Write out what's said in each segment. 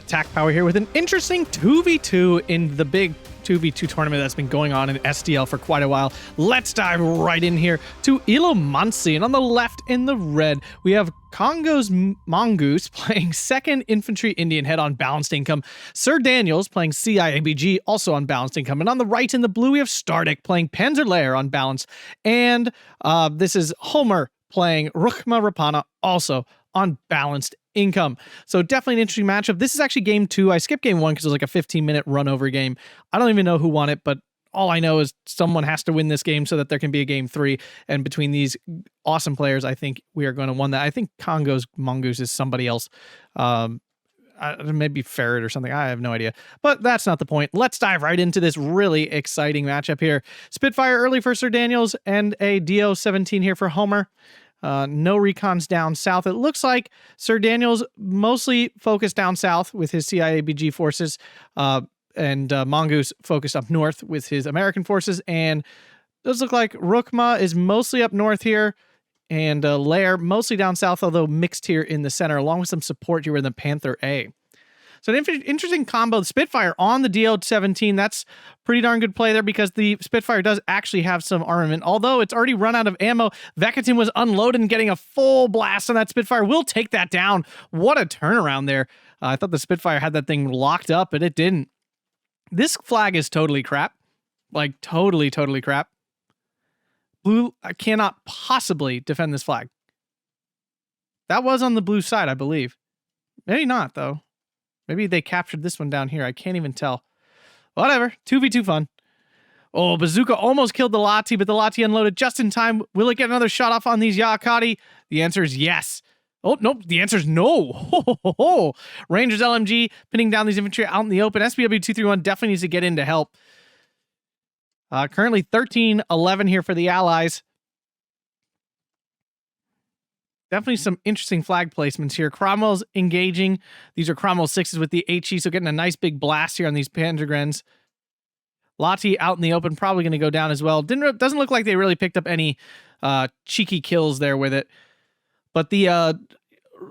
attack power here with an interesting 2v2 in the big 2v2 tournament that's been going on in SDL for quite a while. Let's dive right in here to Illomantsi, and on the left in the red, we have Daniels and Mongoose playing 2nd Infantry Indian Head on Balanced Income, Sir Daniels playing CIABG also on Balanced Income, and on the right in the blue, we have Stardekk playing Panzer Lehr on Balance, and this is Homer playing Raapana also on Balanced Income. So definitely an interesting matchup. This is actually game 2. I skipped game 1 because it was like a 15-minute run-over game. I don't even know who won it, but all I know is someone has to win this game so that there can be a game 3. And between these awesome players, I think we are going to win that. I think Daniels and Mongoose is somebody else. Maybe Ferret or something. I have no idea. But that's not the point. Let's dive right into this really exciting matchup here. Spitfire early for Sir Daniels and a DO-17 here for Homer. No recons down south. It looks like Sir Daniels mostly focused down south with his CIABG forces, and Mongoose focused up north with his American forces, and does look like Rhyma is mostly up north here, and Lehr mostly down south, although mixed here in the center, along with some support here in the Panzer A. So an interesting combo. The Spitfire on the DO-17. That's pretty darn good play there because the Spitfire does actually have some armament. Although it's already run out of ammo, Vekatin was unloaded and getting a full blast on that Spitfire. Will take that down. What a turnaround there. I thought the Spitfire had that thing locked up, but it didn't. This flag is totally crap. Like, totally crap. Blue cannot possibly defend this flag. That was on the blue side, I believe. Maybe not, though. Maybe they captured this one down here. I can't even tell. Whatever. 2v2 fun. Oh, Bazooka almost killed the Lati, but the Lati unloaded just in time. Will it get another shot off on these Yakati? The answer is yes. Oh, nope. The answer is no. Rangers LMG pinning down these infantry out in the open. SBW231 definitely needs to get in to help. Currently 13-11 here for the Allies. Definitely some interesting flag placements here. Cromwell's engaging. These are Cromwell 6s with the HE, so getting a nice big blast here on these Panzergrens. Lati out in the open, probably going to go down as well. Doesn't look like they really picked up any cheeky kills there with it. But the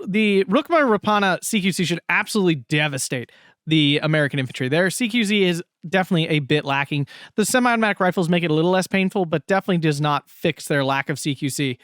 Raapana CQC should absolutely devastate the American infantry. Their CQC is definitely a bit lacking. The semi-automatic rifles make it a little less painful, but definitely does not fix their lack of CQC.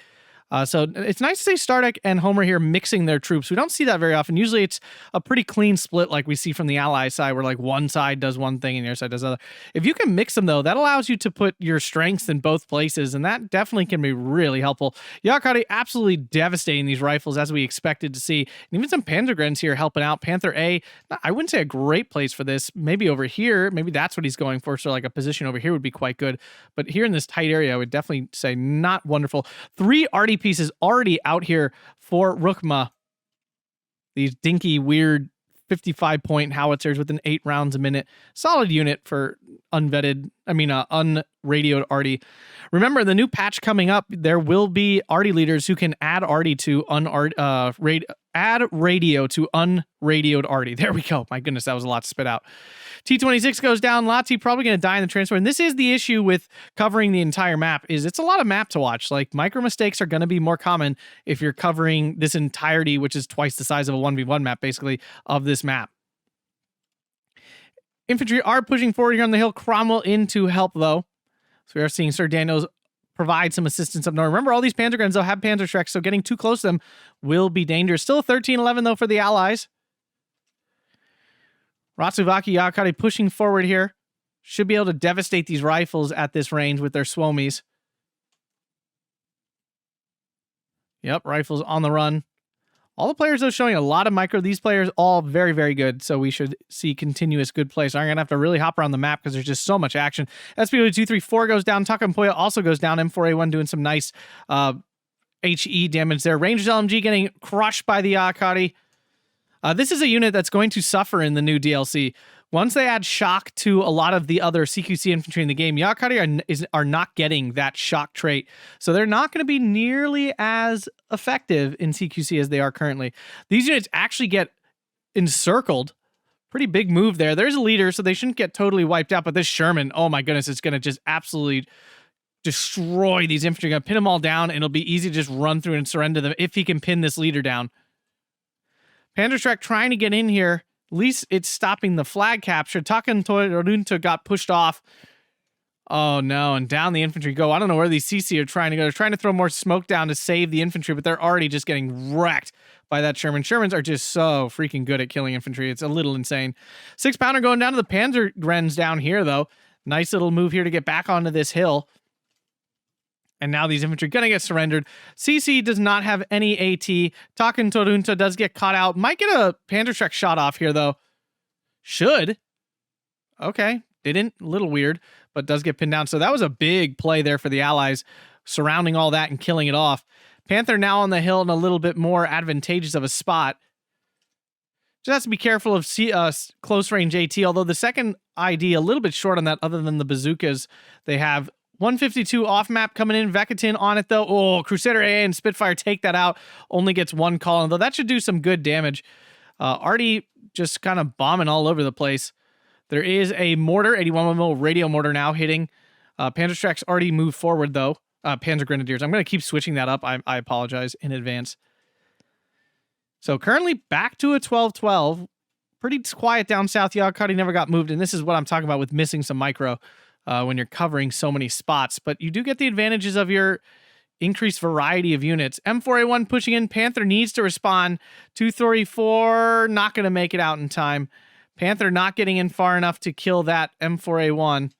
So it's nice to see Stardekk and Homer here mixing their troops. We don't see that very often. Usually it's a pretty clean split like we see from the ally side where like one side does one thing and the other side does other. If you can mix them though, that allows you to put your strengths in both places, and that definitely can be really helpful. Yakari absolutely devastating these rifles as we expected to see. And even some Panzergrens here helping out. Panther A, I wouldn't say a great place for this. Maybe over here, maybe that's what he's going for. So like a position over here would be quite good. But here in this tight area, I would definitely say not wonderful. 3 arty pieces already out here for Rhyma. These dinky, weird 55-point howitzers with an 8 rounds a minute. Solid unit for unradioed arty. Remember, the new patch coming up, there will be arty leaders who can add arty to add radio to unradioed arty. There we go. My goodness, that was a lot to spit out. T-26 goes down. Lati probably going to die in the transfer. And this is the issue with covering the entire map, is it's a lot of map to watch. Like, micro mistakes are going to be more common if you're covering this entirety, which is twice the size of a 1v1 map, basically, of this map. Infantry are pushing forward here on the hill. Cromwell in to help, though. So we are seeing Sir Daniels provide some assistance up north. Remember, all these Panzergrens, they'll have Panzer Shreks, so getting too close to them will be dangerous. Still 13-11, though, for the Allies. Ratsuvaki Yakari pushing forward here. Should be able to devastate these rifles at this range with their Swomies. Yep, rifles on the run. All the players, though, showing a lot of micro. These players all very, very good, so we should see continuous good play. So I'm going to have to really hop around the map because there's just so much action. SPW234 goes down. Takampoya also goes down. M4A1 doing some nice HE damage there. Rangers LMG getting crushed by the Akari. This is a unit that's going to suffer in the new DLC. Once they add shock to a lot of the other CQC infantry in the game, Yakari are not getting that shock trait. So they're not going to be nearly as effective in CQC as they are currently. These units actually get encircled. Pretty big move there. There's a leader, so they shouldn't get totally wiped out. But this Sherman, oh my goodness, it's going to just absolutely destroy these infantry. Going to pin them all down, and it'll be easy to just run through and surrender them if he can pin this leader down. Panzer Shrek trying to get in here. At least it's stopping the flag capture. Takantorunta got pushed off. Oh no, and down the infantry go. I don't know where these CC are trying to go. They're trying to throw more smoke down to save the infantry, but they're already just getting wrecked by that Sherman. Shermans are just so freaking good at killing infantry. It's a little insane. 6-pounder going down to the Panzer Grens down here, though. Nice little move here to get back onto this hill. And now these infantry gonna get surrendered. CC does not have any AT. Taken Torunta does get caught out. Might get a Panzerschreck shot off here, though. Should. Okay. Didn't. A little weird, but does get pinned down. So that was a big play there for the Allies, surrounding all that and killing it off. Panther now on the hill in a little bit more advantageous of a spot. Just has to be careful of close range AT, although the second ID a little bit short on that other than the bazookas they have. 152 off map coming in. Vekatin on it, though. Oh, Crusader AA and Spitfire take that out. Only gets one call, though that should do some good damage. Artie just kind of bombing all over the place. There is a mortar, 81mm radio mortar now hitting. Panzerschrecks already moved forward, though. Panzer Grenadiers. I'm going to keep switching that up. I apologize in advance. So currently back to a 12-12. Pretty quiet down south. Yakari never got moved, and this is what I'm talking about with missing some micro when you're covering so many spots. But you do get the advantages of your increased variety of units. M4A1 pushing in. Panther needs to respond. 234, not going to make it out in time. Panther not getting in far enough to kill that M4A1.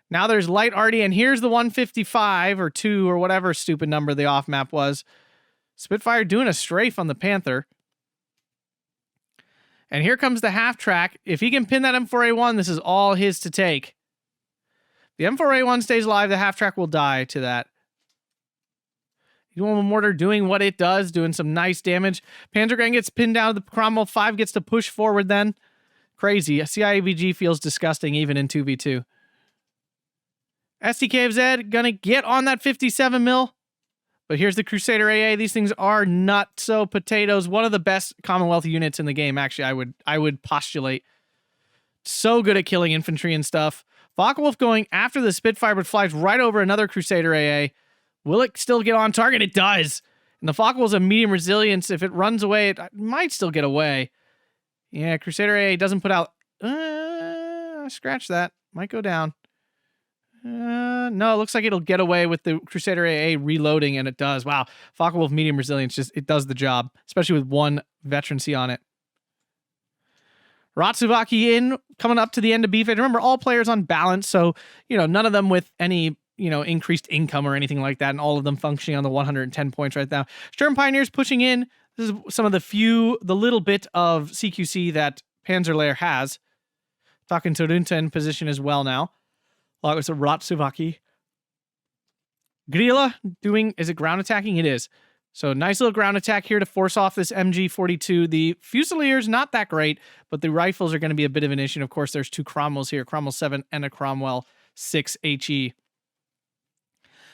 Now there's light Artie, and here's the 155 or 2 or whatever stupid number the off map was. Spitfire doing a strafe on the Panther. And here comes the half track. If he can pin that M4A1, this is all his to take. The M4A1 stays alive, the half track will die to that. One mortar doing what it does, doing some nice damage. Panzergren gets pinned down. The Cromwell 5 gets to push forward then. Crazy. CIABG feels disgusting even in 2v2. SDKFZ gonna get on that 57 mil. But here's the Crusader AA. These things are not so potatoes. One of the best Commonwealth units in the game, actually, I would postulate. So good at killing infantry and stuff. Focke-Wulf going after the Spitfire, but flies right over another Crusader AA. Will it still get on target? It does. And the Focke-Wulf's a medium resilience. If it runs away, it might still get away. Yeah, Crusader AA doesn't put out... scratch that. Might go down. No, it looks like it'll get away with the Crusader AA reloading, and it does. Wow. Focke-Wulf medium resilience, it does the job, especially with one veterancy on it. Ratsuvaki in, coming up to the end of B phase. Remember, all players on balance, so, none of them with any, increased income or anything like that, and all of them functioning on the 110 points right now. Sturm Pioneers pushing in. This is some of the little bit of CQC that Panzer Lehr has. Talking to Runta in position as well now. Along with Ratsuvaki. Grilla is it ground attacking? It is. So nice little ground attack here to force off this MG42. The Fusiliers, not that great, but the rifles are going to be a bit of an issue. And of course, there's 2 Cromwells here, Cromwell 7 and a Cromwell 6 HE.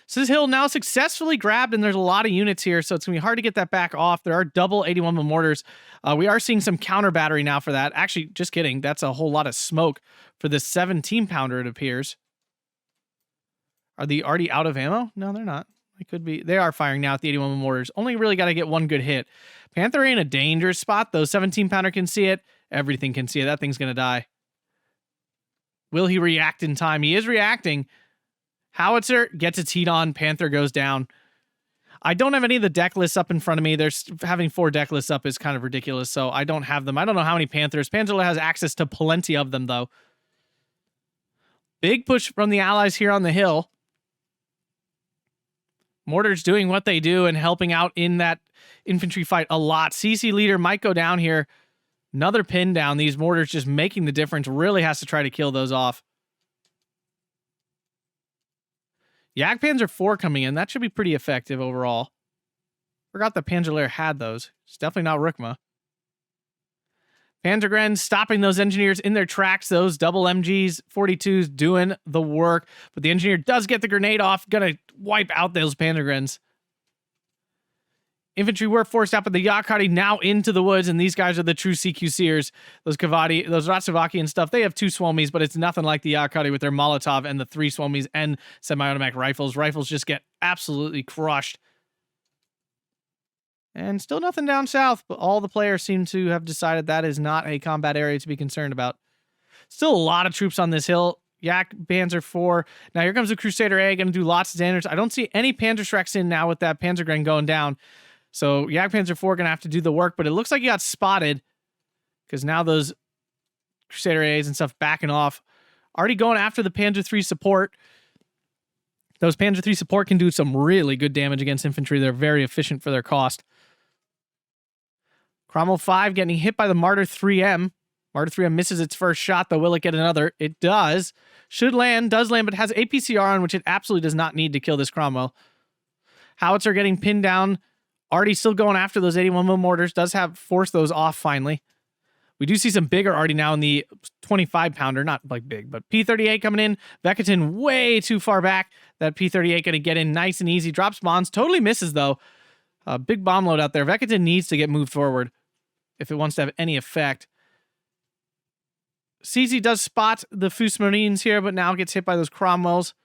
So this hill now successfully grabbed, and there's a lot of units here, so it's going to be hard to get that back off. There are double 81 mortars. We are seeing some counter battery now for that. Actually, just kidding. That's a whole lot of smoke for this 17-pounder, it appears. Are the already out of ammo? No, they're not. They could be. They are firing now at the 81 mortars. Only really got to get one good hit. Panther ain't a dangerous spot, though. 17-pounder can see it. Everything can see it. That thing's going to die. Will he react in time? He is reacting. Howitzer gets its heat on. Panther goes down. I don't have any of the deck lists up in front of me. Having 4 deck lists up is kind of ridiculous, so I don't have them. I don't know how many Panthers. Panzer has access to plenty of them, though. Big push from the Allies here on the hill. Mortars doing what they do and helping out in that infantry fight a lot. CC leader might go down here. Another pin down. These mortars just making the difference. Really has to try to kill those off. Yak Panzer 4 coming in. That should be pretty effective overall. Forgot the Panzer Lehr had those. It's definitely not Rhyma. Panzergren stopping those engineers in their tracks. Those double MGs, 42s doing the work. But the engineer does get the grenade off. Gonna wipe out those Panzergrens. Infantry were forced out, but the Yakari now into the woods, and these guys are the true CQCers. Those Kavadi, those Ratsuvaki and stuff, they have 2 Swomies, but it's nothing like the Yakari with their Molotov and the 3 Swomies and semi-automatic rifles. Rifles just get absolutely crushed. And still nothing down south, but all the players seem to have decided that is not a combat area to be concerned about. Still a lot of troops on this hill. Yak Panzer IV. Now here comes the Crusader A, going to do lots of damage. I don't see any Panzer Shreks in now with that Panzergren going down. So Yak Panzer IV going to have to do the work, but it looks like he got spotted because now those Crusader A's and stuff backing off. Already going after the Panzer III support. Those Panzer III support can do some really good damage against infantry. They're very efficient for their cost. Cromwell 5 getting hit by the Martyr 3M. Martyr 3M misses its first shot, though. Will it get another? It does. Should land, does land, but has APCR on, which it absolutely does not need to kill this Cromwell. Howitzer getting pinned down. Artie still going after those 81mm mortars. Does have forced those off finally. We do see some bigger Artie now in the 25-pounder. Not like big, but P-38 coming in. Vekatin way too far back. That P-38 going to get in nice and easy. Drops bombs. Totally misses, though. Big bomb load out there. Vekatin needs to get moved forward if it wants to have any effect. CZ does spot the Fus Marines here, but now gets hit by those Cromwells.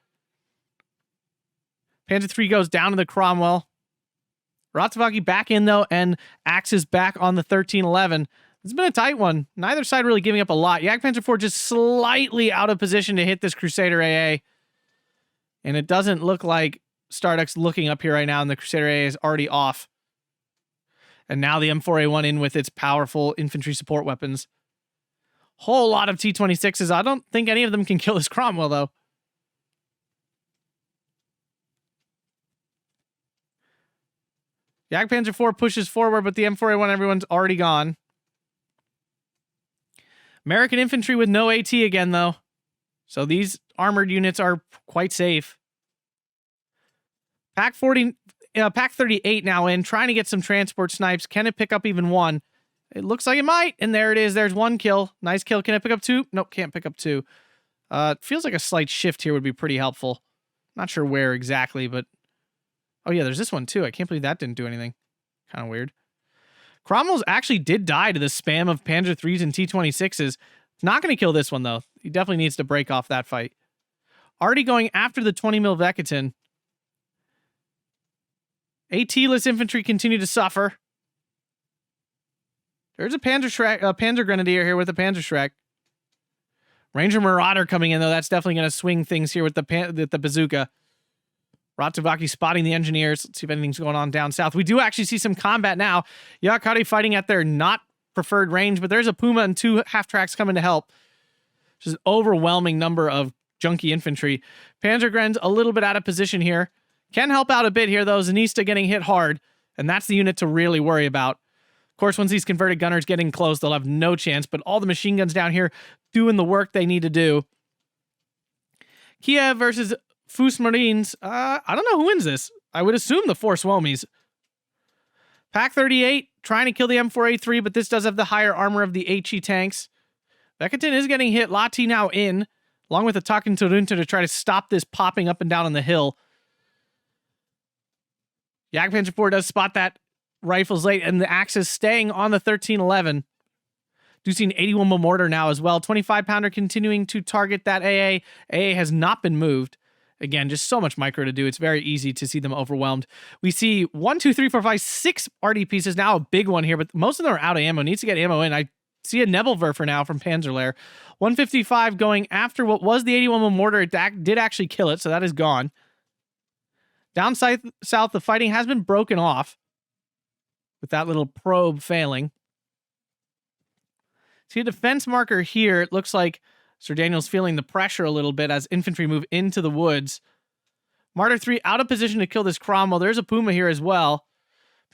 Panzer III goes down to the Cromwell. Ratsavaki back in, though, and axes back on the 1311. It's been a tight one. Neither side really giving up a lot. Yak Panzer IV just slightly out of position to hit this Crusader AA. And it doesn't look like Stardekk's looking up here right now, and the Crusader AA is already off. And now the M4A1 in with its powerful infantry support weapons. Whole lot of T-26s. I don't think any of them can kill this Cromwell, though. Yak Panzer IV pushes forward, but the M4A1, everyone's already gone. American infantry with no AT again, though. So these armored units are quite safe. Pack 38 now in, trying to get some transport snipes. Can it pick up even one? It looks like it might, and there it is. There's one kill. Nice kill. Can it pick up two? Nope, can't pick up two. Feels like a slight shift here would be pretty helpful. Not sure where exactly, but... Oh yeah, there's this one too. I can't believe that didn't do anything. Kind of weird. Cromwell's actually did die to the spam of Panzer IIIs and T-26s. Not going to kill this one, though. He definitely needs to break off that fight. Already going after the 20mm Vekatin. AT-less infantry continue to suffer. There's a Panzer Grenadier here with a Panzer Shrek. Ranger Marauder coming in, though. That's definitely going to swing things here with the bazooka. Ratsavaki spotting the engineers. Let's see if anything's going on down south. We do actually see some combat now. Yakari fighting at their not preferred range, but there's a Puma and two half-tracks coming to help. Just an overwhelming number of junky infantry. Panzergren's a little bit out of position here. Can help out a bit here, though. Zanista getting hit hard, and that's the unit to really worry about. Of course, once these converted gunners get in close, they'll have no chance, but all the machine guns down here doing the work they need to do. Kiev versus Fus Marines. I don't know who wins this. I would assume the Force Womies. Pack 38 trying to kill the M4A3, but this does have the higher armor of the HE tanks. Vekatin is getting hit. Lati now in, along with the Takin Turunta to try to stop this popping up and down on the hill. Yak Panzer IV does spot that rifles late, and the Axis staying on the 1311. Do see an 81mm mortar now as well. 25-pounder continuing to target that AA. AA has not been moved. Again, just so much micro to do. It's very easy to see them overwhelmed. We see 1, 2, 3, 4, 5, 6 RD pieces. Now a big one here, but most of them are out of ammo. Needs to get ammo in. I see a Nebelwerfer now from Panzer Lehr. 155 going after what was the 81mm mortar. It did actually kill it, so that is gone. Down south, the fighting has been broken off with that little probe failing. See a defense marker here. It looks like Sir Daniel's feeling the pressure a little bit as infantry move into the woods. Martyr 3 out of position to kill this Cromwell. There's a Puma here as well.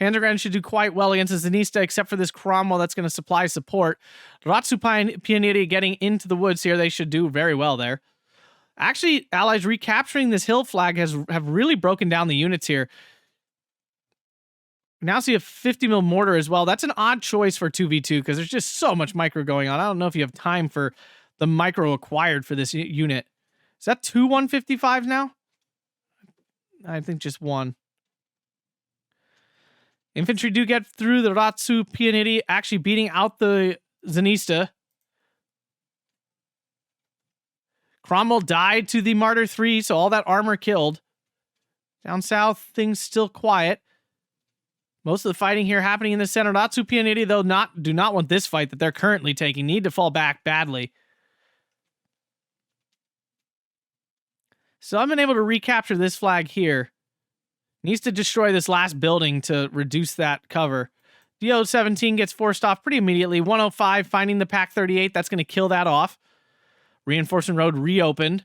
Panzergren should do quite well against the Zanista, except for this Cromwell that's going to supply support. Ratsu Pionieri getting into the woods here. They should do very well there. Actually, Allies recapturing this hill flag have really broken down the units here. Now see a 50mm mortar as well. That's an odd choice for 2v2 because there's just so much micro going on. I don't know if you have time for the micro acquired for this unit. Is that 2 155s now? I think just one. Infantry do get through the Ratsu Pionieri, actually beating out the Zanista. Cromwell died to the Martyr 3, so all that armor killed. Down south, things still quiet. Most of the fighting here happening in the center. Natsu Pianiti, though, do not want this fight that they're currently taking. Need to fall back badly. So I've been able to recapture this flag here. Needs to destroy this last building to reduce that cover. DO-17 gets forced off pretty immediately. 105 finding the Pack 38. That's going to kill that off. Reinforcement road reopened.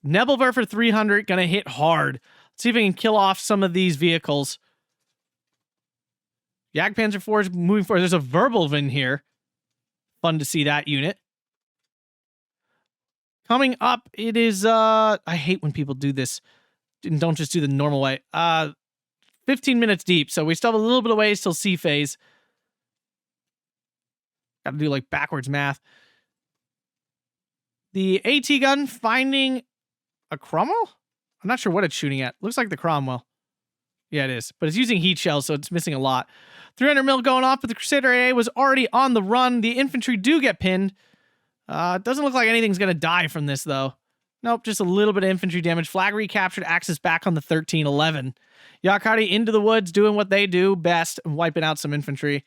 Nebelwerfer 300 going to hit hard. Let's see if we can kill off some of these vehicles. Jagdpanzer 4 is moving forward. There's a Verbelvin here. Fun to see that unit. Coming up, it is... I hate when people do this. Don't just do the normal way. 15 minutes deep, so we still have a little bit of ways till C phase. Got to do like backwards math. The AT gun finding a Cromwell? I'm not sure what it's shooting at. Looks like the Cromwell. Yeah, it is. But it's using heat shells, so it's missing a lot. 300 mil going off, but the Crusader AA was already on the run. The infantry do get pinned. It doesn't look like anything's going to die from this, though. Nope, just a little bit of infantry damage. Flag recaptured, Axis back on the 1311. Yakari into the woods, doing what they do best, wiping out some infantry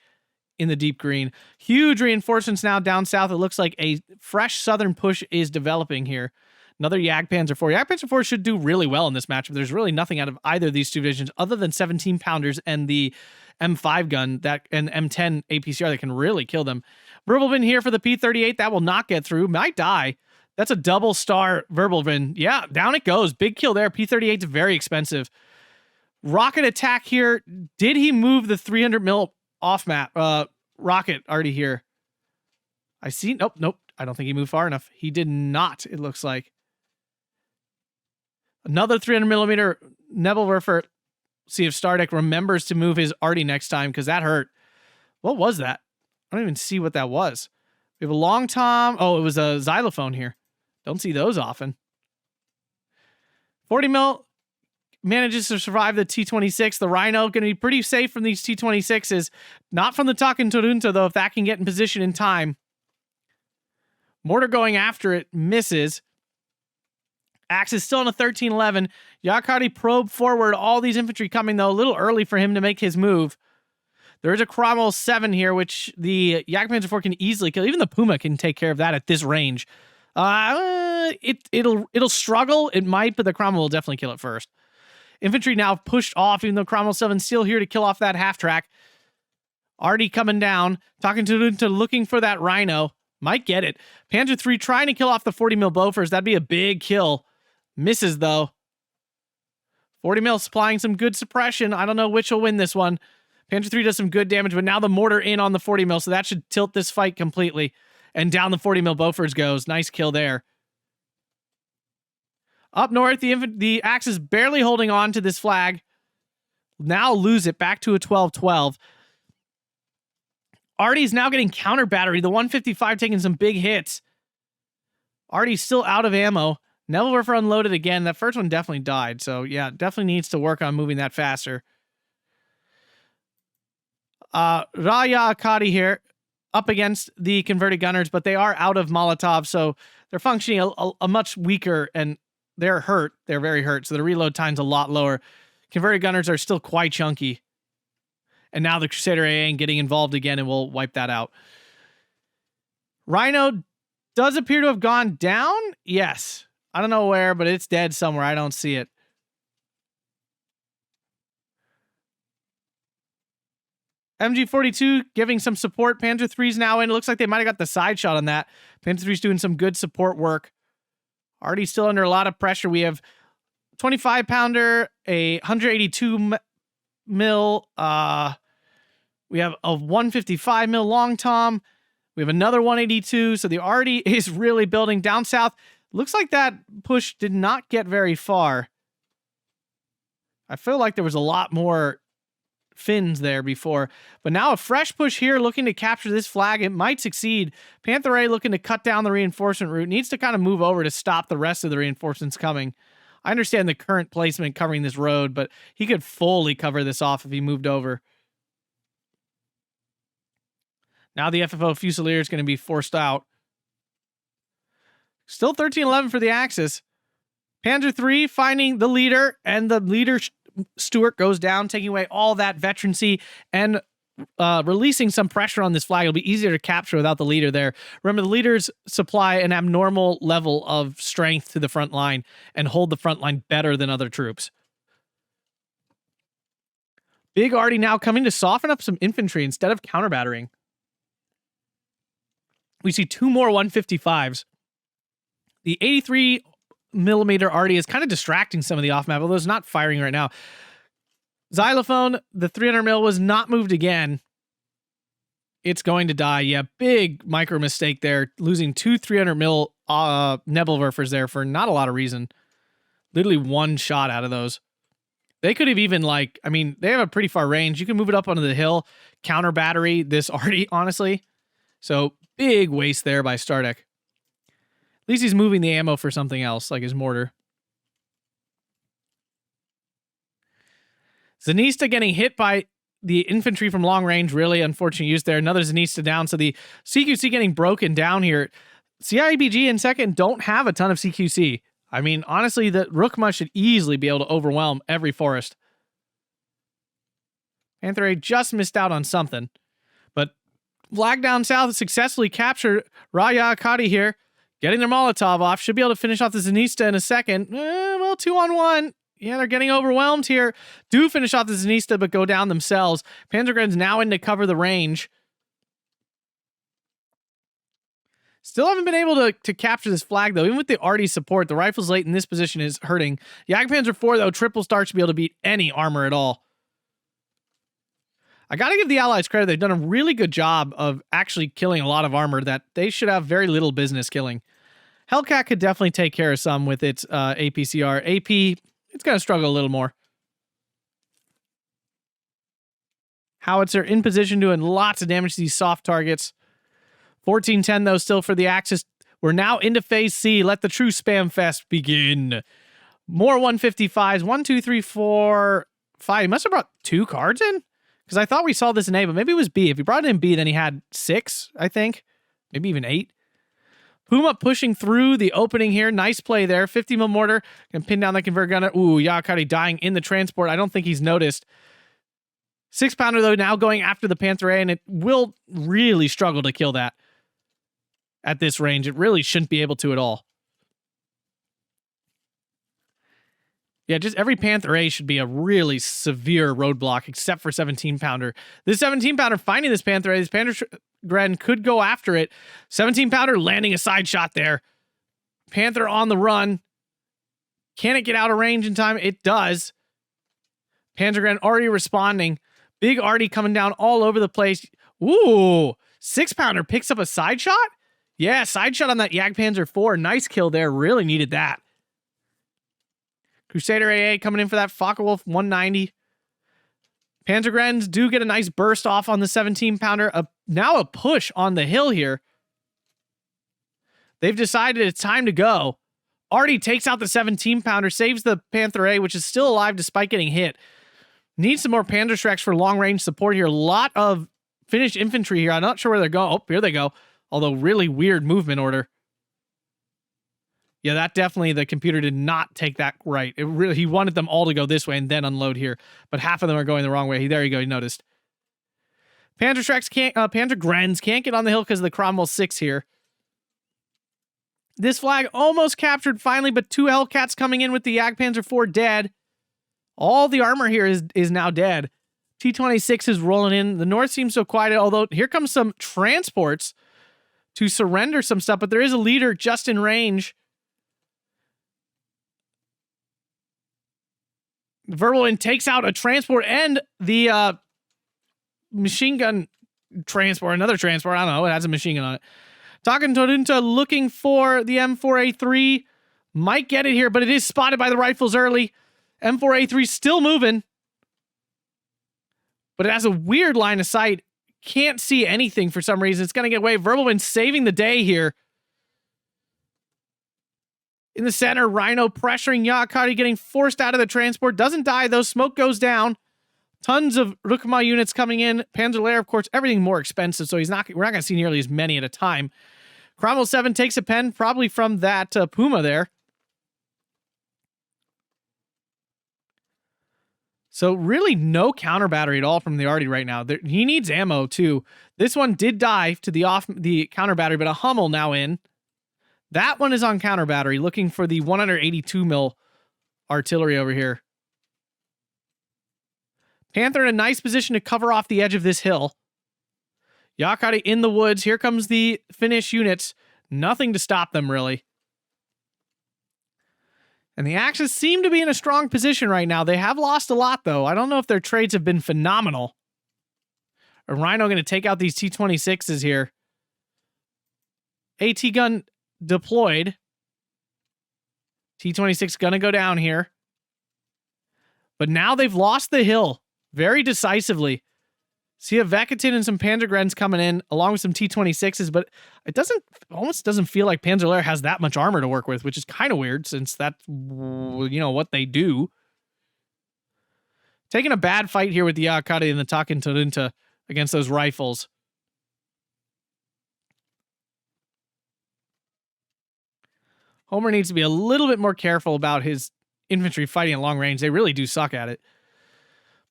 in the deep green. Huge reinforcements now down south. It looks like a fresh southern push is developing here. Another Jagdpanzer 4. Jagdpanzer 4 should do really well in this matchup. There's really nothing out of either of these two divisions other than 17 pounders and the M5 gun and M10 APCR that can really kill them. Verbelvin here for the P38. That will not get through. Might die. That's a double star Verbelvin. Yeah, down it goes. Big kill there. P38 is very expensive. Rocket attack here. Did he move the 300 mil off map? Rocket already here. I see. Nope. I don't think he moved far enough. He did not, it looks like. Another 300 millimeter Nebelwerfer. See if Stardekk remembers to move his arty next time, because that hurt. What was that? I don't even see what that was. We have a long tom. Oh, it was a xylophone here. Don't see those often. 40 mil manages to survive the T-26. The Rhino going to be pretty safe from these T-26s. Not from the Taken Torunta, though, if that can get in position in time. Mortar going after it. Misses. Axe is still on a 1311. Yakari probe forward. All these infantry coming, though. A little early for him to make his move. There is a Cromwell 7 here, which the Jagdpanzer 4 can easily kill. Even the Puma can take care of that at this range. It'll struggle. It might, but the Cromwell will definitely kill it first. Infantry now pushed off, even though Cromwell 7's still here to kill off that half track. Already coming down. Talking to looking for that Rhino. Might get it. Panzer 3 trying to kill off the 40 mil Bofors. That'd be a big kill. Misses, though. 40 mil supplying some good suppression. I don't know which will win this one. Panzer 3 does some good damage, but now the mortar in on the 40 mil, so that should tilt this fight completely. And down the 40 mil Bofors goes. Nice kill there. Up north, the Axe is barely holding on to this flag. Now lose it back to a 12-12. Arty's now getting counter battery. The 155 taking some big hits. Arty's still out of ammo. Nebelwerfer unloaded again. That first one definitely died. So yeah, definitely needs to work on moving that faster. Raya Akadi here up against the converted gunners, but they are out of Molotov, so they're functioning a much weaker, and they're hurt. They're very hurt, so the reload time's a lot lower. Converted gunners are still quite chunky. And now the Crusader AA getting involved again, and we'll wipe that out. Rhino does appear to have gone down. Yes. I don't know where, but it's dead somewhere. I don't see it. MG42 giving some support. Panzer 3's now in. It looks like they might have got the side shot on that. Panzer 3's doing some good support work. Already still under a lot of pressure. We have 25 pounder, a 182 mil. We have a 155 mil long tom. We have another 182. So the arty is really building down south. Looks like that push did not get very far. I feel like there was a lot more Finns there before, but now a fresh push here looking to capture this flag. It might succeed. Panther A looking to cut down the reinforcement route, needs to kind of move over to stop the rest of the reinforcements coming. I understand the current placement covering this road, but he could fully cover this off if he moved over. Now the FFO Fusilier is going to be forced out. Still 13-11 for the Axis. Panzer 3 finding the leader, and the leader Stuart goes down, taking away all that veterancy and releasing some pressure on this flag. It'll be easier to capture without the leader there. Remember, the leaders supply an abnormal level of strength to the front line and hold the front line better than other troops. Big Artie now coming to soften up some infantry instead of counter-battering. We see 2 more 155s. The 83 millimeter Artie is kind of distracting some of the off-map, although it's not firing right now. Xylophone, the 300 mil was not moved again. It's going to die. Yeah, big micro mistake there. Losing 2 300 mil Nebelwerfers there for not a lot of reason. Literally 1 shot out of those. They could have even, like, I mean, they have a pretty far range. You can move it up onto the hill, counter battery this Artie, honestly. So big waste there by Stardekk. At least he's moving the ammo for something else, like his mortar. Zanista getting hit by the infantry from long range. Really unfortunate use there. Another Zanista down. So the CQC getting broken down here. CIABG in second don't have a ton of CQC. I mean, honestly, the Rhyma should easily be able to overwhelm every forest. Panther A just missed out on something. But flag down south successfully captured Raya Akadi here. Getting their Molotov off. Should be able to finish off the Zanista in a second. Well, 2-on-1. Yeah, they're getting overwhelmed here. Do finish off the Zanista, but go down themselves. Panzergren's now in to cover the range. Still haven't been able to capture this flag, though. Even with the Artie support, the rifles late in this position is hurting. Jagdpanzer 4, though, triple start should be able to beat any armor at all. I gotta give the Allies credit. They've done a really good job of actually killing a lot of armor that they should have very little business killing. Hellcat could definitely take care of some with its APCR. AP, it's going to struggle a little more. Howitzer in position doing lots of damage to these soft targets. 1410, though, still for the Axis. We're now into phase C. Let the true spam fest begin. More 155s. 1, 2, 3, 4, 5. He must have brought 2 cards in? Because I thought we saw this in A, but maybe it was B. If he brought it in B, then he had 6, I think. Maybe even 8. Puma pushing through the opening here. Nice play there. 50 mil mortar. Can pin down the convert gunner. Ooh, Yakari dying in the transport. I don't think he's noticed. 6-pounder, though, now going after the Panther A, and it will really struggle to kill that at this range. It really shouldn't be able to at all. Yeah, just every Panther A should be a really severe roadblock, except for 17-pounder. This 17-pounder finding this Panther A, this Panzergren could go after it. 17-pounder landing a side shot there. Panther on the run. Can it get out of range in time? It does. Panzergren already responding. Big Artie coming down all over the place. Ooh, 6-pounder picks up a side shot? Yeah, side shot on that Jagdpanzer 4. Nice kill there. Really needed that. Crusader AA coming in for that Focke-Wulf 190. Panzergrens do get a nice burst off on the 17-pounder. Now a push on the hill here. They've decided it's time to go. Artie takes out the 17-pounder, saves the Panther A, which is still alive despite getting hit. Needs some more Panzerschrecks for long-range support here. A lot of Finnish infantry here. I'm not sure where they're going. Oh, here they go. Although really weird movement order. Yeah, that definitely, the computer did not take that right. It really, he wanted them all to go this way and then unload here. But half of them are going the wrong way. There you go, you noticed. Panzerschrecks can't, Panzergrens can't get on the hill because of the Cromwell 6 here. This flag almost captured finally, but 2 Hellcats coming in with the Jagdpanzer 4 dead. All the armor here is now dead. T-26 is rolling in. The north seems so quiet, although here comes some transports to surrender some stuff, but there is a leader just in range. Verbalin takes out a transport and the machine gun transport, another transport. I don't know. It has a machine gun on it. Talking Torunta looking for the M4A3. Might get it here, but it is spotted by the rifles early. M4A3 still moving. But it has a weird line of sight. Can't see anything for some reason. It's going to get away. Verbalin saving the day here. In the center, Rhino pressuring Yakari, getting forced out of the transport. Doesn't die, though. Smoke goes down. Tons of Rhyma units coming in. Panzer Lehr, of course, everything more expensive, so we're not going to see nearly as many at a time. Cromwell 7 takes a pen, probably from that Puma there. So really no counter battery at all from the Artie right now. He needs ammo too. This one did die to the counter battery, but a Hummel now in. That one is on counter battery, looking for the 182 mil artillery over here. Panther in a nice position to cover off the edge of this hill. Yakari in the woods. Here comes the Finnish units. Nothing to stop them, really. And the Axis seem to be in a strong position right now. They have lost a lot, though. I don't know if their trades have been phenomenal. A Rhino going to take out these T-26s here. AT gun deployed. T-26 going to go down here. But now they've lost the hill very decisively. See a Vekatin and some Panzergrens coming in along with some T-26s, but it almost doesn't feel like Panzer Lehr has that much armor to work with, which is kind of weird since that's, what they do. Taking a bad fight here with the Yakari and the Takin Torunta against those rifles. Homer needs to be a little bit more careful about his infantry fighting at long range. They really do suck at it.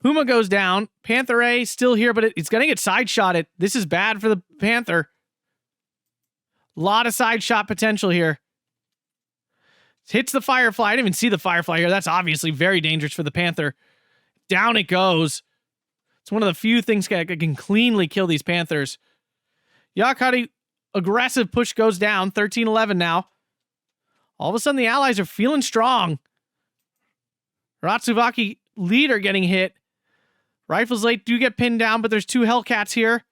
Puma goes down. Panther A still here, but it's going to get side shotted. This is bad for the Panther. A lot of side shot potential here. Hits the Firefly. I didn't even see the Firefly here. That's obviously very dangerous for the Panther. Down it goes. It's one of the few things that can cleanly kill these Panthers. Yakari, aggressive push goes down. 13-11 now. All of a sudden, the Allies are feeling strong. Ratsuvaki leader getting hit. Rifles late do get pinned down, but there's two Hellcats here.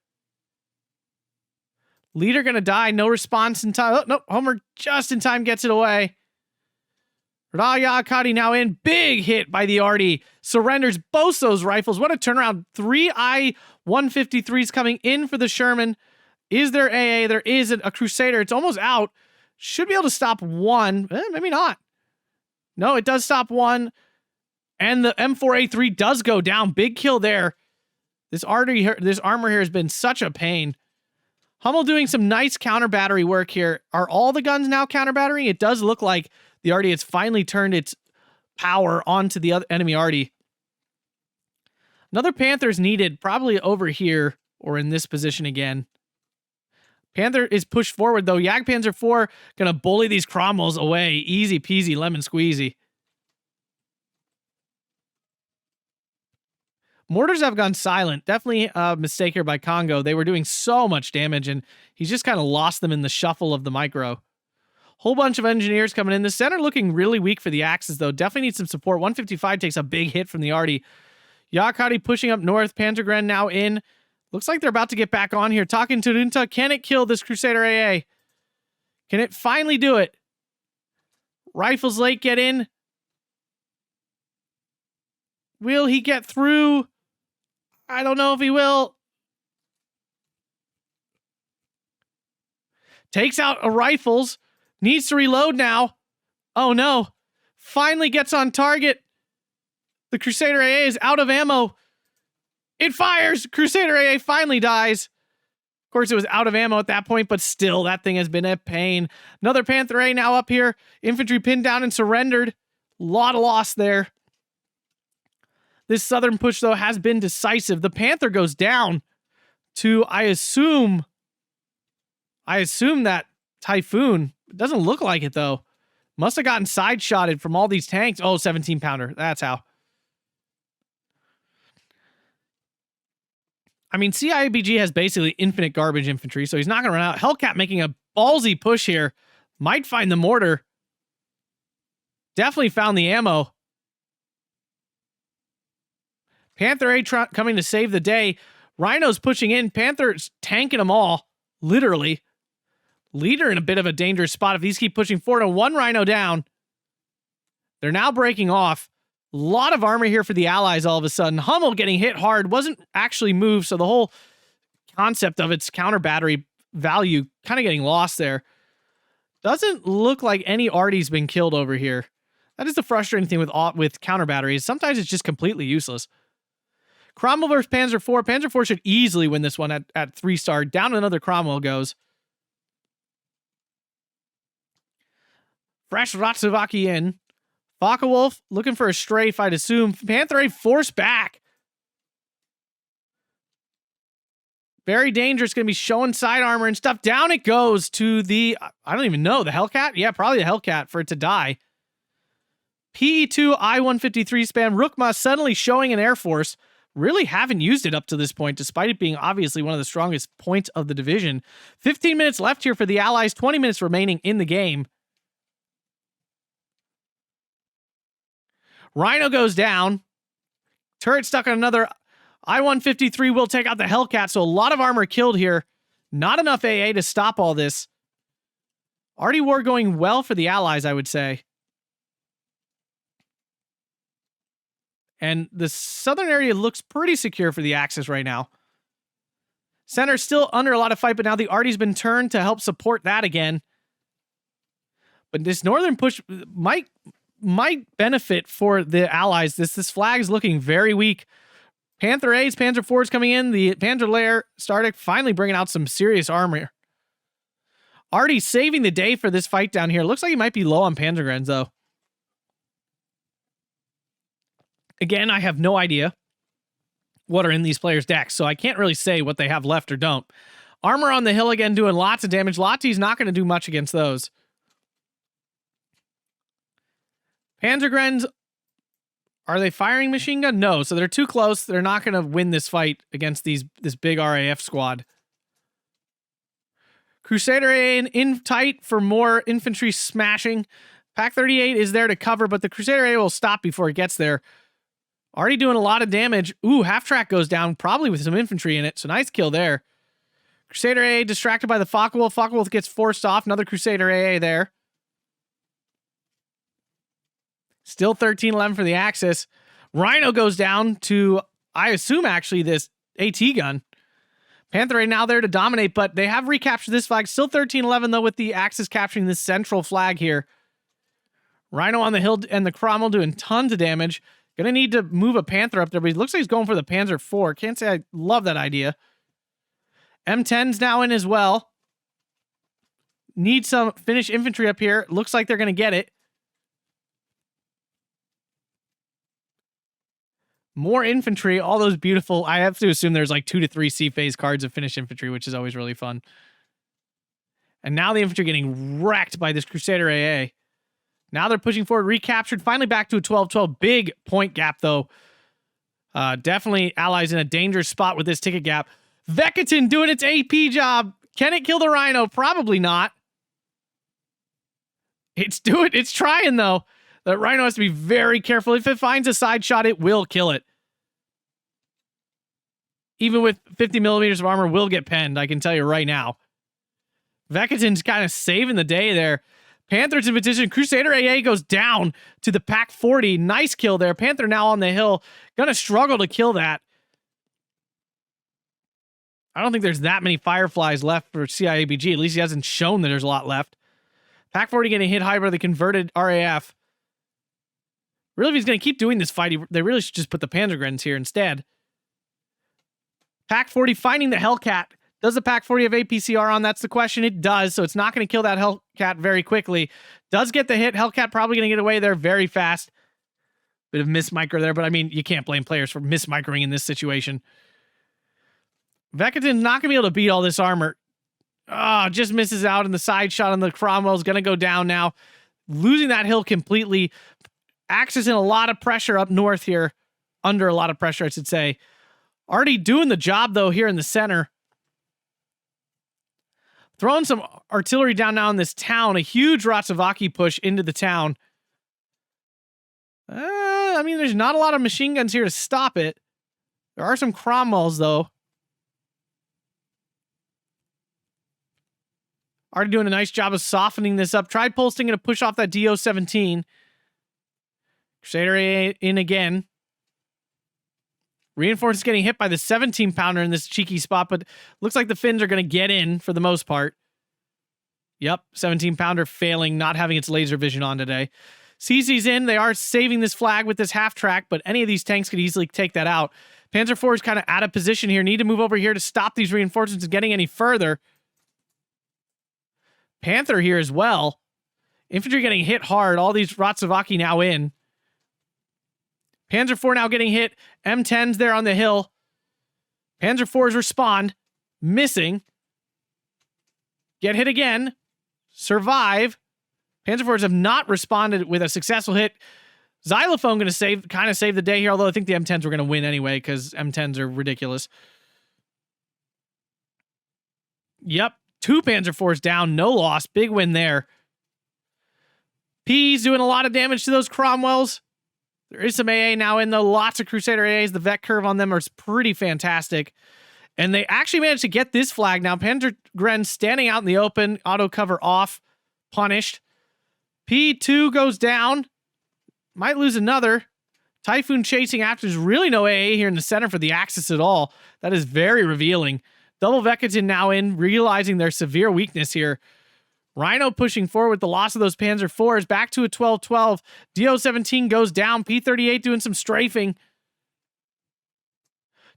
Leader gonna die. No response in time. Oh, no. Homer just in time gets it away. Yakari now in. Big hit by the Artie. Surrenders both those rifles. What a turnaround. 3 I-153s coming in for the Sherman. Is there AA? There is a Crusader. It's almost out. Should be able to stop one. Maybe not. No, it does stop one. And the M4A3 does go down. Big kill there. This armor here has been such a pain. Hummel doing some nice counter battery work here. Are all the guns now counter battering? It does look like the Artie has finally turned its power onto the other enemy Artie. Another Panther's needed, probably over here or in this position again. Panther is pushed forward though. Jagdpanzer 4 gonna bully these Cromwells away. Easy peasy lemon squeezy. Mortars have gone silent. Definitely a mistake here by Congo. They were doing so much damage, and he's just kind of lost them in the shuffle of the micro. Whole bunch of engineers coming in. The center looking really weak for the Axis, though. Definitely needs some support. 155 takes a big hit from the Artie. Yakari pushing up north. Panzergren now in. Looks like they're about to get back on here. Talking to Runta. Can it kill this Crusader AA? Can it finally do it? Rifles late get in. Will he get through? I don't know if he will. Takes out a rifles. Needs to reload now. Oh no. Finally gets on target. The Crusader AA is out of ammo. It fires. Crusader AA finally dies. Of course, it was out of ammo at that point, but still, that thing has been a pain. Another Panther A now up here. Infantry pinned down and surrendered. A lot of loss there. This southern push, though, has been decisive. The Panther goes down to, I assume that Typhoon. It doesn't look like it, though. Must have gotten side-shotted from all these tanks. Oh, 17-pounder. That's how. I mean, CIABG has basically infinite garbage infantry, so he's not going to run out. Hellcat making a ballsy push here. Might find the mortar. Definitely found the ammo. Panther A coming to save the day. Rhino's pushing in. Panther's tanking them all. Literally. Leader in a bit of a dangerous spot if these keep pushing forward. And one Rhino down. They're now breaking off. A lot of armor here for the Allies all of a sudden. Hummel getting hit hard. Wasn't actually moved, so the whole concept of its counter battery value kind of getting lost there. Doesn't look like any Artie's been killed over here. That is the frustrating thing with counter batteries. Sometimes it's just completely useless. Cromwell versus Panzer 4. Panzer 4 should easily win this one at 3-star. Down another Cromwell goes. Fresh Ratsuvaki in. Focke-Wulf looking for a strafe, I'd assume. Panther A forced back. Very dangerous. Going to be showing side armor and stuff. Down it goes to the, I don't even know, the Hellcat? Yeah, probably the Hellcat for it to die. PE2 I-153 spam. Rhyma suddenly showing an Air Force. Really haven't used it up to this point, despite it being obviously one of the strongest points of the division. 15 minutes left here for the Allies. 20 minutes remaining in the game. Rhino goes down. Turret stuck on another I-153 will take out the Hellcat, so a lot of armor killed here. Not enough AA to stop all this. Arty war going well for the Allies, I would say. And the southern area looks pretty secure for the Axis right now. Center's still under a lot of fight, but now the Arty's been turned to help support that again. But this northern push might benefit for the Allies. This flag is looking very weak. Panther A's, Panzer IV's coming in. The Panzer Lehr, Stardekk finally bringing out some serious armor. Arty saving the day for this fight down here. Looks like he might be low on Panzergrens, though. Again, I have no idea what are in these players' decks, so I can't really say what they have left or don't. Armor on the hill again doing lots of damage. Lotti's not going to do much against those. Panzergrens, are they firing machine gun? No, so they're too close. They're not going to win this fight against this big RAF squad. Crusader A in tight for more infantry smashing. Pack 38 is there to cover, but the Crusader A will stop before it gets there. Already doing a lot of damage. Ooh, half-track goes down, probably with some infantry in it, so nice kill there. Crusader A distracted by the Focke-Wulf. Focke-Wulf gets forced off. Another Crusader AA there. Still 13-11 for the Axis. Rhino goes down to, I assume, actually, this AT gun. Panther A now there to dominate, but they have recaptured this flag. Still 13-11, though, with the Axis capturing this central flag here. Rhino on the hill and the Cromwell doing tons of damage. Gonna need to move a Panther up there, but he looks like he's going for the Panzer IV. Can't say I love that idea. M10's now in as well. Need some Finnish infantry up here. Looks like they're gonna get it. More infantry, all those beautiful. I have to assume there's like 2 to 3 C-phase cards of Finnish infantry, which is always really fun. And now the infantry getting wrecked by this Crusader AA. Now they're pushing forward, recaptured, finally back to a 12-12. Big point gap, though. Definitely Allies in a dangerous spot with this ticket gap. Vekatan doing its AP job. Can it kill the Rhino? Probably not. It's trying, though. The Rhino has to be very careful. If it finds a side shot, it will kill it. Even with 50 millimeters of armor, will get penned, I can tell you right now. Vekatan's kind of saving the day there. Panther's in position. Crusader AA goes down to the Pack 40. Nice kill there. Panther now on the hill. Gonna struggle to kill that. I don't think there's that many Fireflies left for CIABG. At least he hasn't shown that there's a lot left. Pack 40 getting hit high by the converted RAF. Really, if he's going to keep doing this fight, they really should just put the Panzergrens here instead. Pack 40 finding the Hellcat. Does the Pack 40 have APCR on? That's the question. It does, so it's not going to kill that Hellcat very quickly. Does get the hit. Hellcat probably going to get away there very fast. Bit of mismicro there, but I mean, you can't blame players for mismicroing in this situation. Vekatan's not going to be able to beat all this armor. Just misses out, and the side shot on the Cromwell's going to go down now. Losing that hill completely. Axis in a lot of pressure up north here. Under a lot of pressure, I should say. Already doing the job, though, here in the center. Throwing some artillery down now in this town. A huge Ratsavaki push into the town. I mean, there's not a lot of machine guns here to stop it. There are some Cromwells, though. Already doing a nice job of softening this up. Tried pulsing to push off that DO-17. Crusader A in again. Reinforcements getting hit by the 17-pounder in this cheeky spot, but looks like the Finns are going to get in for the most part. Yep, 17-pounder failing, not having its laser vision on today. CC's in. They are saving this flag with this half-track, but any of these tanks could easily take that out. Panzer IV is kind of out of position here. Need to move over here to stop these reinforcements and getting any further. Panther here as well. Infantry getting hit hard. All these Ratsavaki now in. Panzer IV now getting hit. M10s there on the hill. Panzer IVs respond. Missing. Get hit again. Survive. Panzer IVs have not responded with a successful hit. Xylophone going to kind of save the day here, although I think the M10s were going to win anyway because M10s are ridiculous. Yep. 2 Panzer IVs down. No loss. Big win there. P's doing a lot of damage to those Cromwells. There is some AA now in, though. Lots of Crusader AAs. The Vec curve on them is pretty fantastic. And they actually managed to get this flag now. Panzer Gren standing out in the open. Auto cover off. Punished. P2 goes down. Might lose another. Typhoon chasing after. There's really no AA here in the center for the Axis at all. That is very revealing. Double Vekatan now in, realizing their severe weakness here. Rhino pushing forward with the loss of those Panzer IVs. Back to a 12-12. DO-17 goes down. P-38 doing some strafing.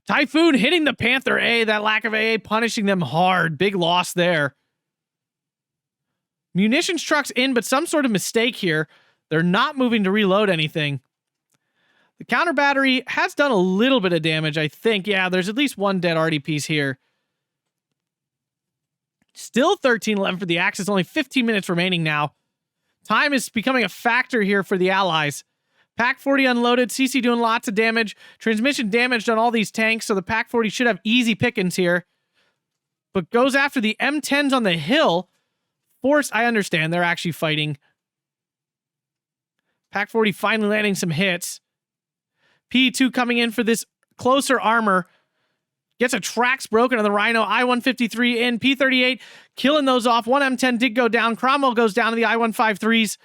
Typhoon hitting the Panther A. That lack of AA punishing them hard. Big loss there. Munitions trucks in, but some sort of mistake here. They're not moving to reload anything. The counter battery has done a little bit of damage, I think. Yeah, there's at least one dead arty piece here. Still 13-11 for the Axis. Only 15 minutes remaining now. Time is becoming a factor here for the Allies. Pac-40 unloaded. CC doing lots of damage. Transmission damaged on all these tanks, so the Pac-40 should have easy pickings here. But goes after the M10s on the hill. Force, I understand. They're actually fighting. Pac-40 finally landing some hits. P2 coming in for this closer armor. Gets a tracks broken on the Rhino. I-153 in. P-38 killing those off. One M10 did go down. Cromwell goes down to the I-153s.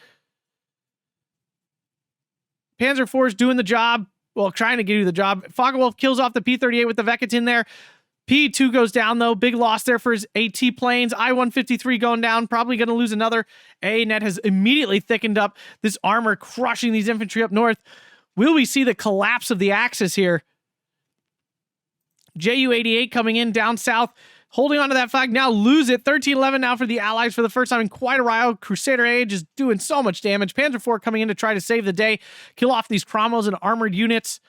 Panzer IV's doing the job. Well, trying to do the job. Focke-Wulf kills off the P-38 with the Vekatan there. P2 goes down, though. Big loss there for his AT planes. I-153 going down. Probably going to lose another. A-Net has immediately thickened up this armor, crushing these infantry up north. Will we see the collapse of the Axis here? Ju-88 coming in down south, holding onto that flag. Now lose it. 13-11 now for the Allies for the first time in quite a while. Crusader A just doing so much damage. Panzer IV coming in to try to save the day. Kill off these Cromwells and armored units.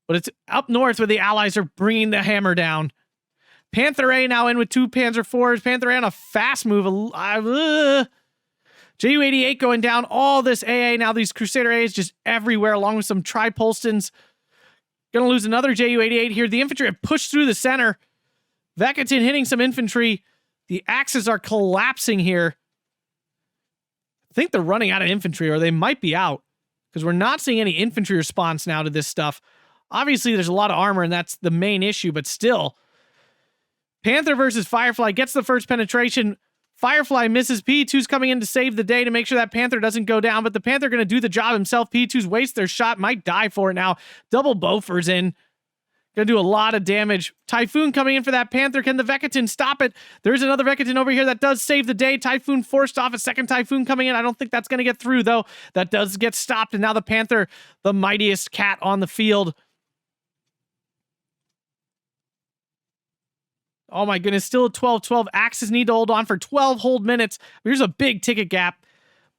But it's up north where the Allies are bringing the hammer down. Panther A now in with 2 Panzer IVs. Panther A on a fast move. Ju-88 going down. All this AA. Now these Crusader A's just everywhere, along with some Tripolstons. Gonna lose another Ju-88 here. The infantry have pushed through the center. Vekatan hitting some infantry. The Axis are collapsing here. I think they're running out of infantry, or they might be out, because we're not seeing any infantry response now to this stuff. Obviously, there's a lot of armor, and that's the main issue, but still. Panther versus Firefly gets the first penetration. Firefly misses. P2's coming in to save the day to make sure that Panther doesn't go down, but the Panther going to do the job himself. P2's waste their shot, might die for it now. Double Bofors in. Going to do a lot of damage. Typhoon coming in for that Panther. Can the Vekatan stop it? There's another Vekatan over here that does save the day. Typhoon forced off. A second Typhoon coming in. I don't think that's going to get through, though. That does get stopped, and now the Panther, the mightiest cat on the field. Oh my goodness, still a 12-12. Axis need to hold on for 12 whole minutes. Here's a big ticket gap.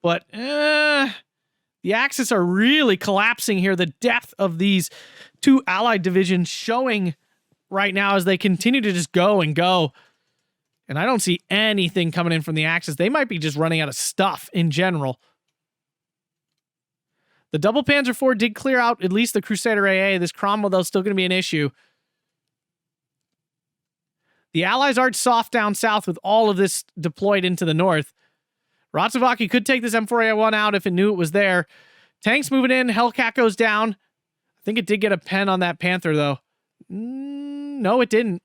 But the Axis are really collapsing here. The depth of these two Allied divisions showing right now as they continue to just go and go. And I don't see anything coming in from the Axis. They might be just running out of stuff in general. The double Panzer IV did clear out at least the Crusader AA. This Cromwell, though, is still going to be an issue. The Allies aren't soft down south with all of this deployed into the north. Ratsavaki could take this M4A1 out if it knew it was there. Tanks moving in. Hellcat goes down. I think it did get a pen on that Panther, though. No, it didn't.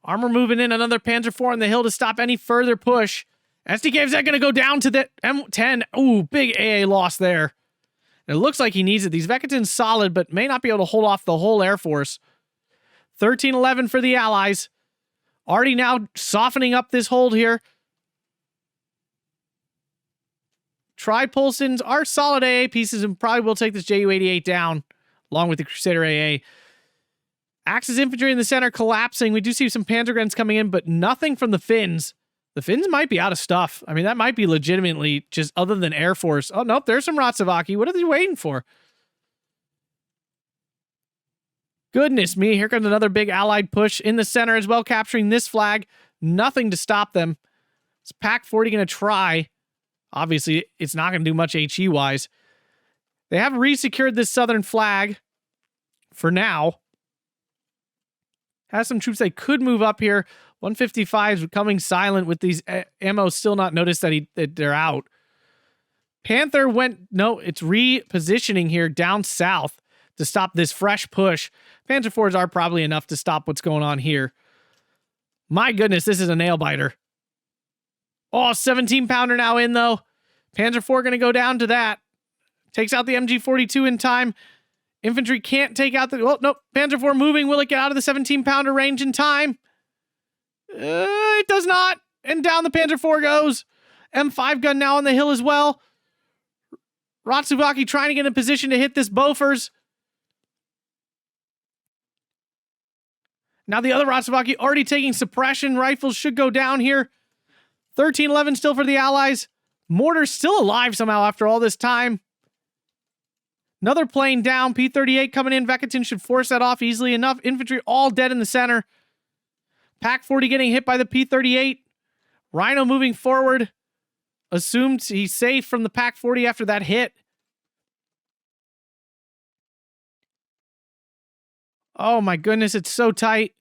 Armor moving in. Another Panzer IV on the hill to stop any further push. SDK's going to go down to the M10. Ooh, big AA loss there. It looks like he needs it. These Vekatan's solid, but may not be able to hold off the whole Air Force. 13-11 for the Allies. Already now softening up this hold here. Tripolstons are solid AA pieces and probably will take this Ju-88 down, along with the Crusader AA. Axis infantry in the center collapsing. We do see some Panzer guns coming in, but nothing from the Finns. The Finns might be out of stuff. I mean, that might be legitimately just other than Air Force. Oh, nope, there's some Ratsavaki. What are they waiting for? Goodness me, here comes another big Allied push in the center as well, capturing this flag. Nothing to stop them. Is Pack 40 going to try? Obviously, it's not going to do much HE-wise. They have resecured this southern flag for now. Has some troops they could move up here. 155 is becoming silent with these ammo still not noticed that they're out. Panther went... No, it's repositioning here down south to stop this fresh push. Panzer IVs are probably enough to stop what's going on here. My goodness, this is a nail-biter. Oh, 17-pounder now in, though. Panzer IV going to go down to that. Takes out the MG42 in time. Infantry can't take out the... Oh, no. Panzer IV moving. Will it get out of the 17-pounder range in time? It does not. And down the Panzer IV goes. M5 gun now on the hill as well. Ratsavaki trying to get in position to hit this Bofors. Now the other Ratsavaki already taking suppression. Rifles should go down here. 1311 still for the Allies. Mortar's still alive somehow after all this time. Another plane down. P-38 coming in. Veketin should force that off easily enough. Infantry all dead in the center. Pack 40 getting hit by the P-38. Rhino moving forward. Assumed he's safe from the Pack 40 after that hit. Oh my goodness, it's so tight.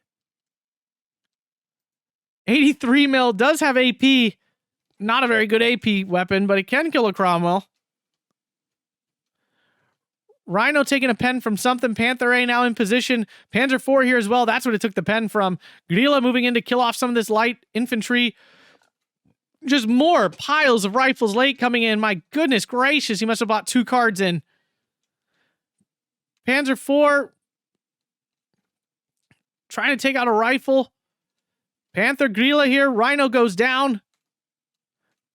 83 mil does have AP. Not a very good AP weapon, but it can kill a Cromwell. Rhino taking a pen from something. Panther A now in position. Panzer IV here as well. That's what it took the pen from. Grilla moving in to kill off some of this light infantry. Just more piles of rifles late coming in. My goodness gracious, he must have bought 2 cards in. Panzer IV trying to take out a rifle. Panther Grilla here. Rhino goes down.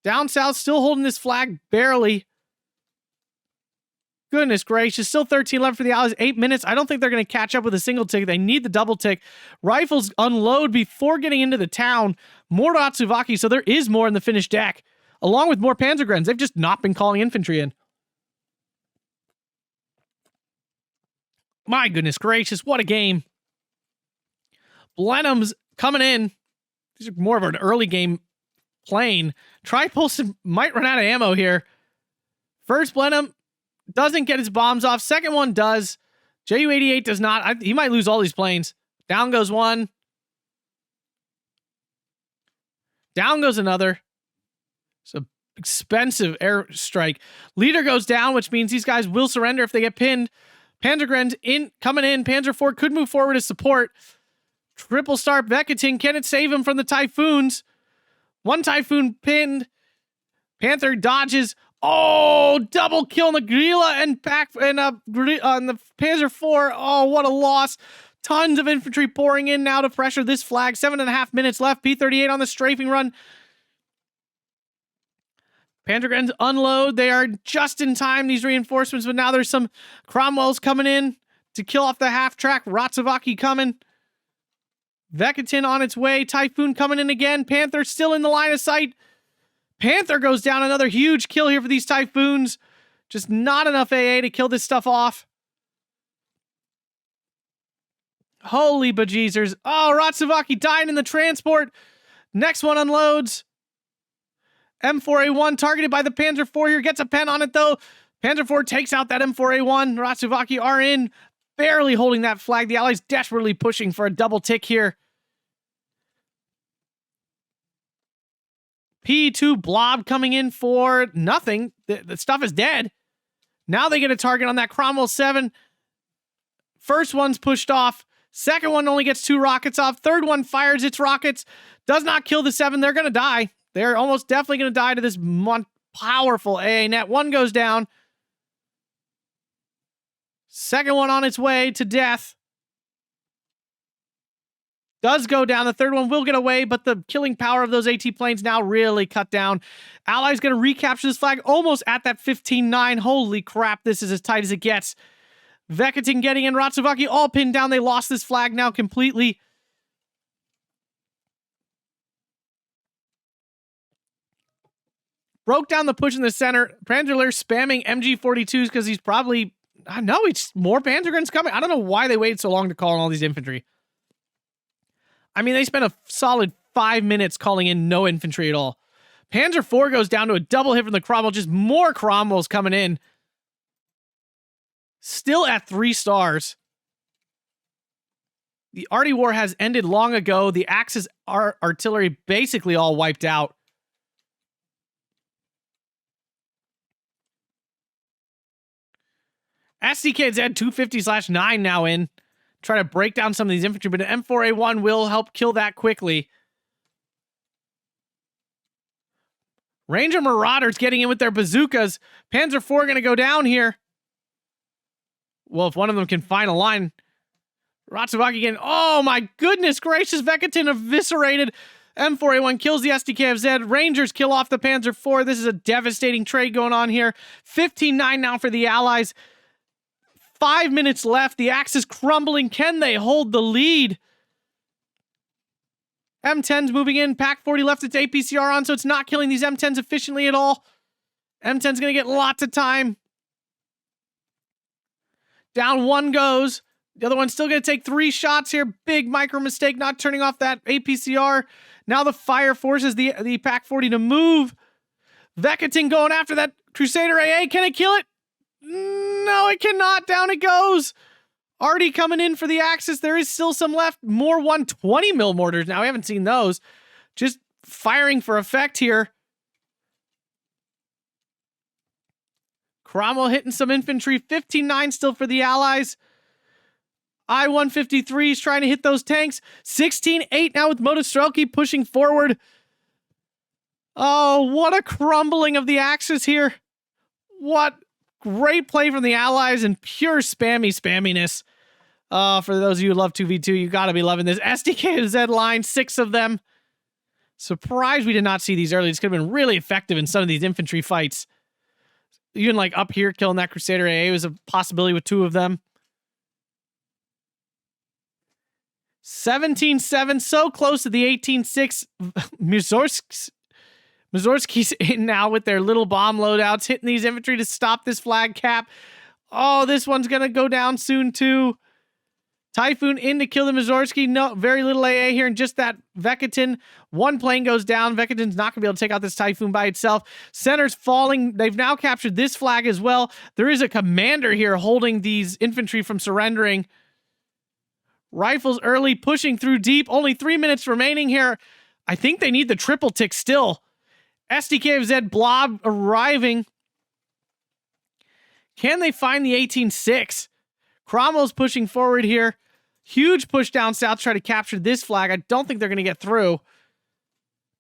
Down south, still holding this flag, barely. Goodness gracious, still 13 left for the Allies. 8 minutes. I don't think they're going to catch up with a single tick. They need the double tick. Rifles unload before getting into the town. More Ratsavaki, so there is more in the finished deck. Along with more Panzergrens. They've just not been calling infantry in. My goodness gracious, what a game. Blenheim's coming in. These are more of an early game plane. Tripulse might run out of ammo here. First Blenheim doesn't get his bombs off. Second one does. Ju-88 does not. He might lose all these planes. Down goes one. Down goes another. It's an expensive airstrike. Leader goes down, which means these guys will surrender if they get pinned. Panzergrens coming in. Panzer IV could move forward as support. Triple star Veketin. Can it save him from the Typhoons? One Typhoon pinned. Panther dodges. Oh, double kill on the Grilla and on the Panzer IV. Oh, what a loss. Tons of infantry pouring in now to pressure this flag. 7.5 minutes left. P-38 on the strafing run. Panzergrens unload. They are just in time, these reinforcements, but now there's some Cromwells coming in to kill off the half-track. Ratsavaki coming. Veketin on its way. Typhoon coming in again. Panther still in the line of sight. Panther goes down. Another huge kill here for these Typhoons. Just not enough AA to kill this stuff off. Holy bejeezers. Oh, Ratsavaki dying in the transport. Next one unloads. M4A1 targeted by the Panzer IV here. Gets a pen on it, though. Panzer IV takes out that M4A1. Ratsavaki are in. Barely holding that flag. The Allies desperately pushing for a double tick here. P2 Blob coming in for nothing. The stuff is dead. Now they get a target on that Cromwell 7. First one's pushed off. Second one only gets 2 rockets off. Third one fires its rockets. Does not kill the 7. They're going to die. They're almost definitely going to die to this powerful AA net. One goes down. Second one on its way to death. Does go down. The third one will get away, but the killing power of those AT planes now really cut down. Allies going to recapture this flag almost at that 15-9. Holy crap, this is as tight as it gets. Veketin getting in. Ratsavaki all pinned down. They lost this flag now completely. Broke down the push in the center. Panzer Lehr spamming MG42s because he's probably... I know, it's more Panzer guns coming. I don't know why they waited so long to call in all these infantry. I mean, they spent a solid 5 minutes calling in no infantry at all. Panzer IV goes down to a double hit from the Cromwell. Just more Cromwells coming in. Still at 3 stars. The Arty War has ended long ago. The Axis artillery basically all wiped out. SDKZ 250/9 now in. Try to break down some of these infantry, but an M4A1 will help kill that quickly. Ranger Marauders getting in with their bazookas. Panzer IV going to go down here. Well, if one of them can find a line. Ratsubaki again. Oh my goodness gracious. Vekatin eviscerated. M4A1 kills the SDKFZ. Rangers kill off the Panzer IV. This is a devastating trade going on here. 15-9 now for the Allies. 5 minutes left. The Axis crumbling. Can they hold the lead? M10's moving in. Pack 40 left its APCR on, so it's not killing these M10s efficiently at all. M10's going to get lots of time. Down one goes. The other one's still going to take 3 shots here. Big micro mistake not turning off that APCR. Now the fire forces the Pack 40 to move. Vekatin going after that Crusader AA. Can it kill it? No, it cannot. Down it goes. Arty coming in for the Axis. There is still some left. More 120 mil mortars. Now, we haven't seen those. Just firing for effect here. Cromwell hitting some infantry. 15-9 still for the Allies. I-153 is trying to hit those tanks. 16-8 now with Motostrelki pushing forward. Oh, what a crumbling of the Axis here. What great play from the Allies and pure spamminess. For those of you who love 2v2, you got to be loving this. SDKZ line, 6 of them. Surprised we did not see these early. This could have been really effective in some of these infantry fights. Even like up here, killing that Crusader AA was a possibility with 2 of them. 17-7, so close to the 18-6. Mussorgsky's in now with their little bomb loadouts, hitting these infantry to stop this flag cap. Oh, this one's going to go down soon, too. Typhoon in to kill the Mussorgsky. No, very little AA here, and just that Vekatin. 1 plane goes down. Vekatin's not going to be able to take out this Typhoon by itself. Center's falling. They've now captured this flag as well. There is a commander here holding these infantry from surrendering. Rifles early, pushing through deep. Only 3 minutes remaining here. I think they need the triple tick still. SDKFZ blob arriving. Can they find the 18-6? Cromwell's pushing forward here. Huge push down south to try to capture this flag. I don't think they're going to get through.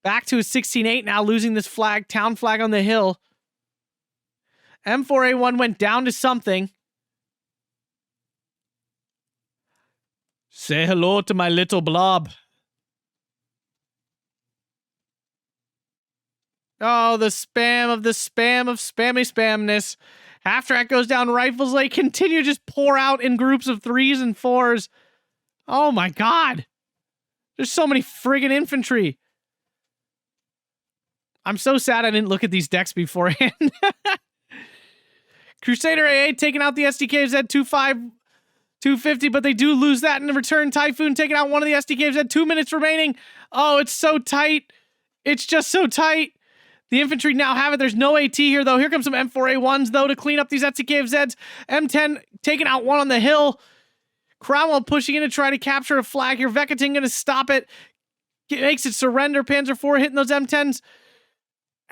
Back to a 16-8 now, losing this flag, town flag on the hill. M4A1 went down to something. Say hello to my little blob. Oh, the spam of spamness. Half track goes down. Rifles, they continue to just pour out in groups of 3s and 4s. Oh my god. There's so many friggin' infantry. I'm so sad I didn't look at these decks beforehand. Crusader AA taking out the SDKZ 250, but they do lose that in return. Typhoon taking out one of the SDKZ. 2 minutes remaining. Oh, it's so tight. It's just so tight. The infantry now have it. There's no AT here, though. Here comes some M4A1s, though, to clean up these SDKZs. M10 taking out one on the hill. Cromwell pushing in to try to capture a flag here. Vekatin going to stop it. Makes it surrender. Panzer IV hitting those M10s.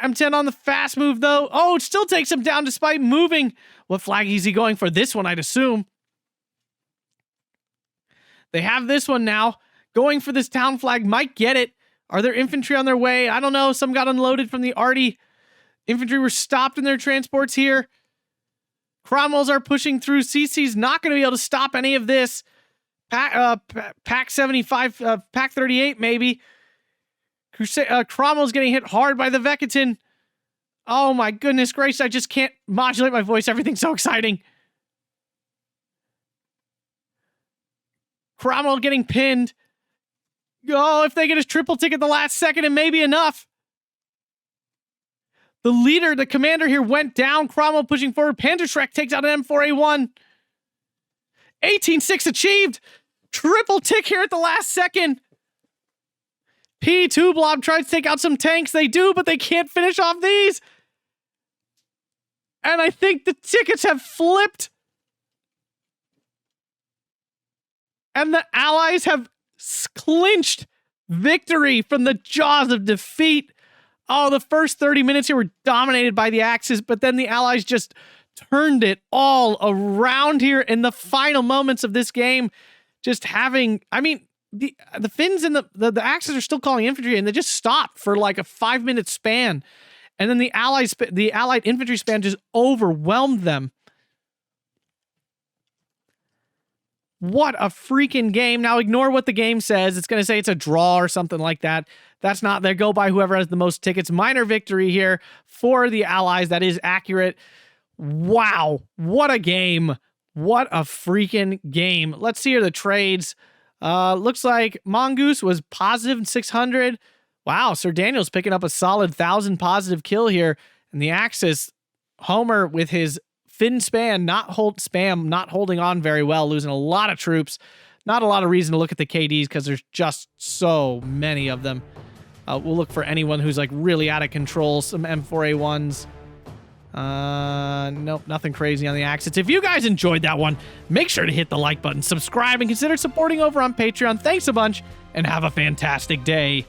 M10 on the fast move, though. Oh, it still takes him down despite moving. What flag is he going for? This one, I'd assume. They have this one now. Going for this town flag. Might get it. Are there infantry on their way? I don't know. Some got unloaded from the Arty. Infantry were stopped in their transports here. Cromwells are pushing through. CC's not going to be able to stop any of this. Pack 75, Pack 38 maybe. Cromwell's getting hit hard by the Vekatin. Oh my goodness gracious. I just can't modulate my voice. Everything's so exciting. Cromwell getting pinned. Oh, if they get his triple tick at the last second, it may be enough. The leader, the commander here went down. Cromwell pushing forward. Panzer Shrek takes out an M4A1. 18-6 achieved. Triple tick here at the last second. P2 Blob tries to take out some tanks. They do, but they can't finish off these. And I think the tickets have flipped. And the Allies have clinched victory from the jaws of defeat. Oh, the first 30 minutes here were dominated by the Axis, but then the Allies just turned it all around here in the final moments of this game. Just having, I mean, the Finns and the Axis are still calling infantry, and they just stopped for like a 5-minute span. And then the Allied infantry span just overwhelmed them. What a freaking game. Now ignore what the game says. It's going to say it's a draw or something like that. That's not, they go by whoever has the most tickets. Minor victory here for the Allies. That is accurate. Wow. What a game. What a freaking game. Let's see here the trades. Looks like Mongoose was positive 600. Wow, Sir Daniel's picking up a solid 1,000 positive kill here. And the Axis, Homer with his Finn spam not holding on very well, losing a lot of troops. Not a lot of reason to look at the KDs because there's just so many of them. We'll look for anyone who's like really out of control. Some M4A1s. Nope, nothing crazy on the Axis. If you guys enjoyed that one, make sure to hit the like button, subscribe, and consider supporting over on Patreon. Thanks a bunch, and have a fantastic day.